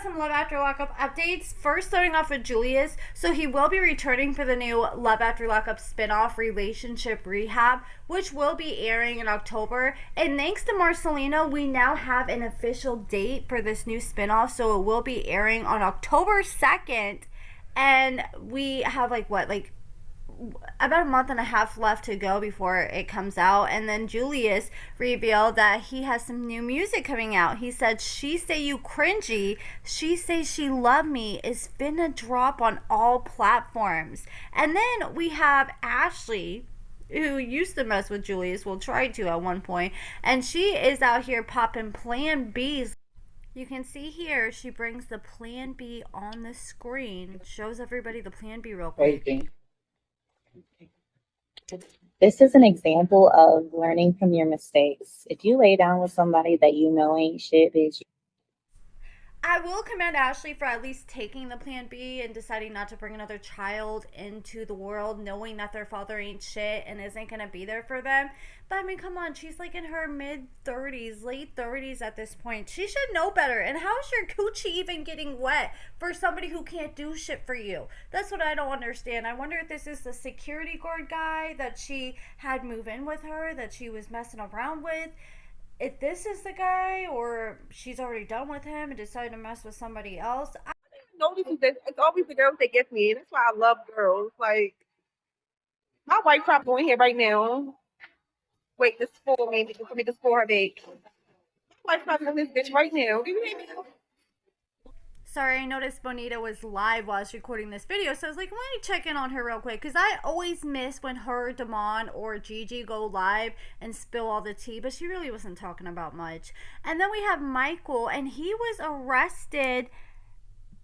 some Love After Lockup updates. First, starting off with Julius. So he will be returning for the new Love After Lockup spinoff, Relationship Rehab, which will be airing in October. And thanks to Marcelino, we now have an official date for this new spinoff. So it will be airing on October 2nd. And we have about a month and a half left to go before it comes out. And then Julius revealed that he has some new music coming out. He said, "She Say You Cringy, She Say She Love Me" is finna drop on all platforms. And then we have Ashley, who used to mess with Julius, well, tried to at one point, and she is out here popping Plan Bs. You can see here she brings the Plan B on the screen, shows everybody the Plan B real quick. This is an example of learning from your mistakes. If you lay down with somebody that you know ain't shit, bitch. I will commend Ashley for at least taking the Plan B and deciding not to bring another child into the world, knowing that their father ain't shit and isn't going to be there for them. But I mean, come on, she's like in her mid-30s, late 30s at this point. She should know better. And how is your coochie even getting wet for somebody who can't do shit for you? That's what I don't understand. I wonder if this is the security guard guy that she had move in with her, that she was messing around with. If this is the guy, or she's already done with him and decided to mess with somebody else. I know this is it's always the girls that get me, and that's why I love girls. Like, my wife probably going here right now. Wait, this for me, for me to spoil her bake. My wife probably on this bitch right now. Do you hear me? Sorry, I noticed Bonita was live while I was recording this video, so I was like, let me check in on her real quick, because I always miss when her, Damon, or Gigi go live and spill all the tea, but she really wasn't talking about much. And then we have Michael, and he was arrested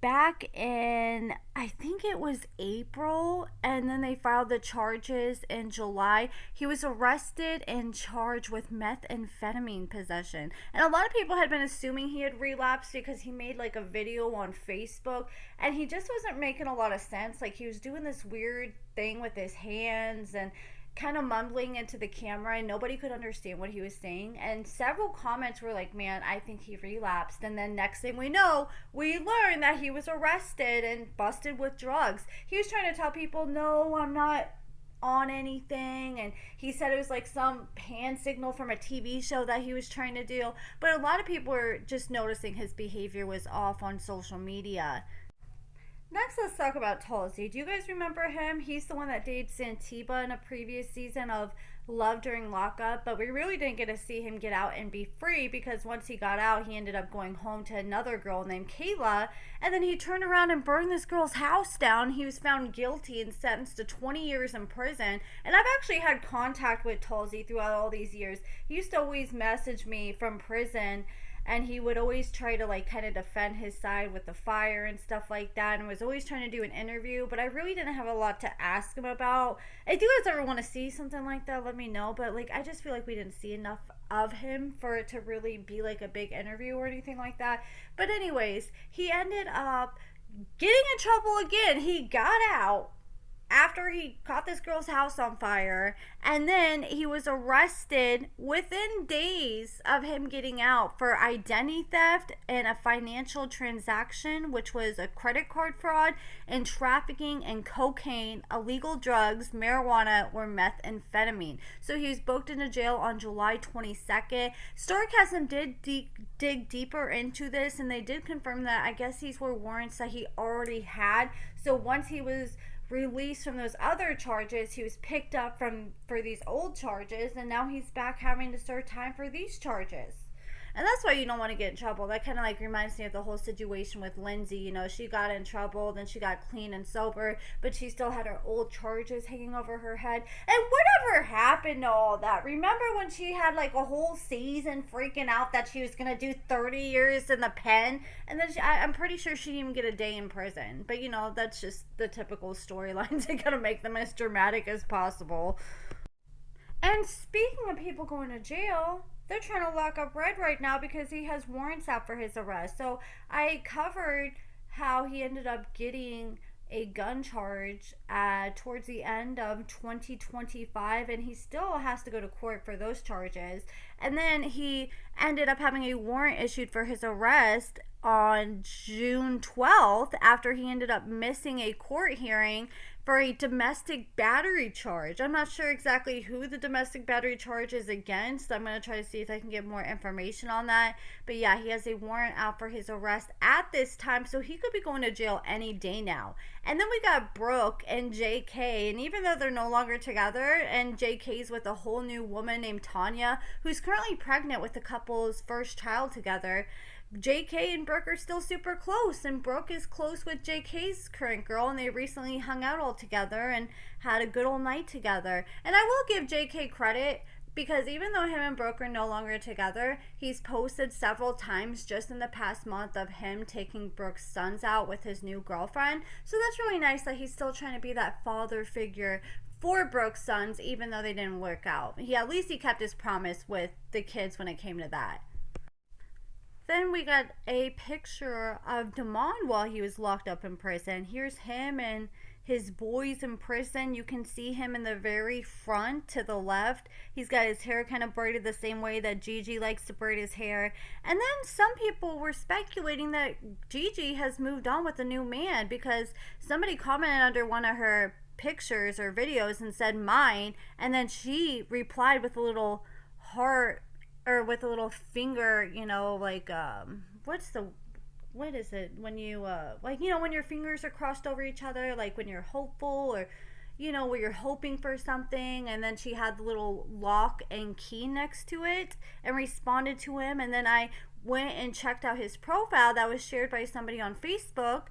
back in, I think it was April, and then they filed the charges in July. He was arrested and charged with methamphetamine possession. And a lot of people had been assuming he had relapsed because he made like a video on Facebook, and he just wasn't making a lot of sense. Like, he was doing this weird thing with his hands and kind of mumbling into the camera, and nobody could understand what he was saying. And several comments were like, man, I think he relapsed. And then next thing we know, we learned that he was arrested and busted with drugs. He was trying to tell people, no, I'm not on anything, and he said it was like some hand signal from a TV show that he was trying to do. But a lot of people were just noticing his behavior was off on social media. Next, let's talk about Tulsi. Do you guys remember him? He's the one that dated Santiba in a previous season of Love During Lockup, but we really didn't get to see him get out and be free, because once he got out, he ended up going home to another girl named Kayla, and then he turned around and burned this girl's house down. He was found guilty and sentenced to 20 years in prison, and I've actually had contact with Tulsi throughout all these years. He used to always message me from prison, and he would always try to like kind of defend his side with the fire and stuff like that, and was always trying to do an interview, but I really didn't have a lot to ask him about. If you guys ever want to see something like that, let me know, but like, I just feel like we didn't see enough of him for it to really be like a big interview or anything like that. But anyways, he ended up getting in trouble again. He got out after he caught this girl's house on fire, and then he was arrested within days of him getting out for identity theft and a financial transaction, which was a credit card fraud, and trafficking in cocaine, illegal drugs, marijuana, or methamphetamine. So he was booked into jail on July 22nd. Starcasm did dig deeper into this, and they did confirm that I guess these were warrants that he already had. So once he was released from those other charges, he was picked up for these old charges, and now he's back having to serve time for these charges. And that's why you don't want to get in trouble. That kind of like reminds me of the whole situation with Lindsay. You know, she got in trouble, then she got clean and sober, but she still had her old charges hanging over her head. And whatever happened to all that? Remember when she had like a whole season freaking out that she was going to do 30 years in the pen? And then I'm pretty sure she didn't even get a day in prison. But, you know, that's just the typical storylines. They got to make them as dramatic as possible. And speaking of people going to jail, they're trying to lock up Red right now because he has warrants out for his arrest. So I covered how he ended up getting a gun charge towards the end of 2025, and he still has to go to court for those charges. And then he ended up having a warrant issued for his arrest on June 12th after he ended up missing a court hearing for a domestic battery charge. I'm not sure exactly who the domestic battery charge is against. I'm going to try to see if I can get more information on that. But yeah, he has a warrant out for his arrest at this time, so he could be going to jail any day now. And then we got Brooke and JK, and even though they're no longer together, and JK's with a whole new woman named Tanya, who's currently pregnant with the couple's first child together, JK and Brooke are still super close, and Brooke is close with JK's current girl, and they recently hung out all together and had a good old night together. And I will give JK credit, because even though him and Brooke are no longer together, he's posted several times just in the past month of him taking Brooke's sons out with his new girlfriend. So that's really nice that he's still trying to be that father figure for Brooke's sons, even though they didn't work out. At least he kept his promise with the kids when it came to that. Then we got a picture of Damon while he was locked up in prison. Here's him and his boys in prison. You can see him in the very front to the left. He's got his hair kind of braided the same way that Gigi likes to braid his hair. And then some people were speculating that Gigi has moved on with a new man, because somebody commented under one of her pictures or videos and said mine, and then she replied with a little heart, or with a little finger, you know, like what is it when you like, you know, when your fingers are crossed over each other, like when you're hopeful, or you know, where you're hoping for something. And then she had the little lock and key next to it and responded to him. And then I went and checked out his profile that was shared by somebody on Facebook,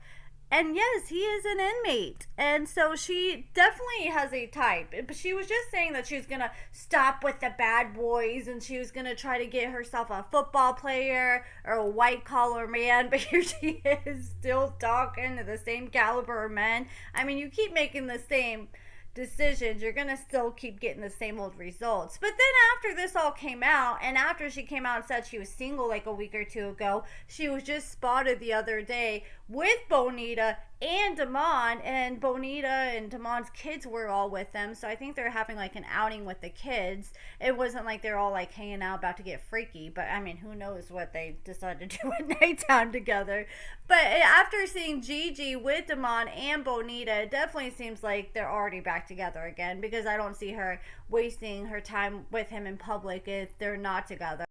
and yes, he is an inmate. And so she definitely has a type. But she was just saying that she was going to stop with the bad boys, and she was going to try to get herself a football player or a white collar man. But here she is still talking to the same caliber of men. I mean, you keep making the same decisions, you're gonna still keep getting the same old results. But then after this all came out, and after she came out and said she was single like a week or two ago, she was just spotted the other day with Bonita and Damon, and Bonita and Damon's kids were all with them. So I think they're having like an outing with the kids. It wasn't like they're all like hanging out about to get freaky, but I mean, who knows what they decided to do at nighttime together. But after seeing Gigi with Damon and Bonita, it definitely seems like they're already back together again, because I don't see her wasting her time with him in public if they're not together.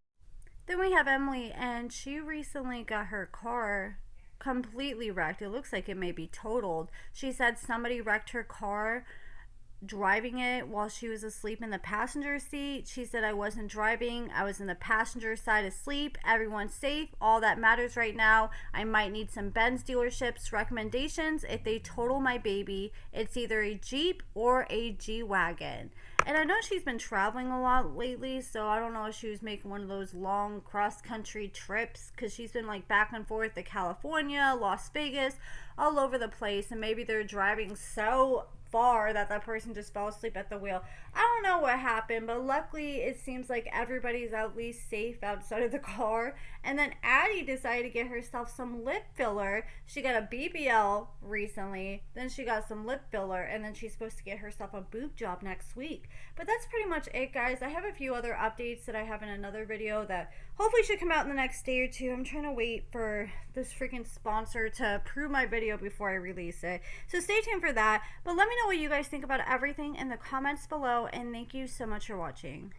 Then we have Emily, and she recently got her car completely wrecked. It looks like it may be totaled. She said somebody wrecked her car driving it while she was asleep in the passenger seat. She said, I wasn't driving, I was in the passenger side asleep. Everyone's safe. All that matters right now. I might need some Benz dealerships recommendations. If they total my baby, it's either a Jeep or a G-Wagon. And I know she's been traveling a lot lately, so I don't know if she was making one of those long cross-country trips, because she's been like back and forth to California, Las Vegas, all over the place, and maybe they're driving so far that person just fell asleep at the wheel. I don't know what happened, but luckily it seems like everybody's at least safe outside of the car. And then Addie decided to get herself some lip filler. She got a BBL recently, then she got some lip filler, and then she's supposed to get herself a boob job next week. But that's pretty much it, guys. I have a few other updates that I have in another video that hopefully should come out in the next day or two. I'm trying to wait for this freaking sponsor to approve my video before I release it. So stay tuned for that. But let me know what you guys think about everything in the comments below, and thank you so much for watching.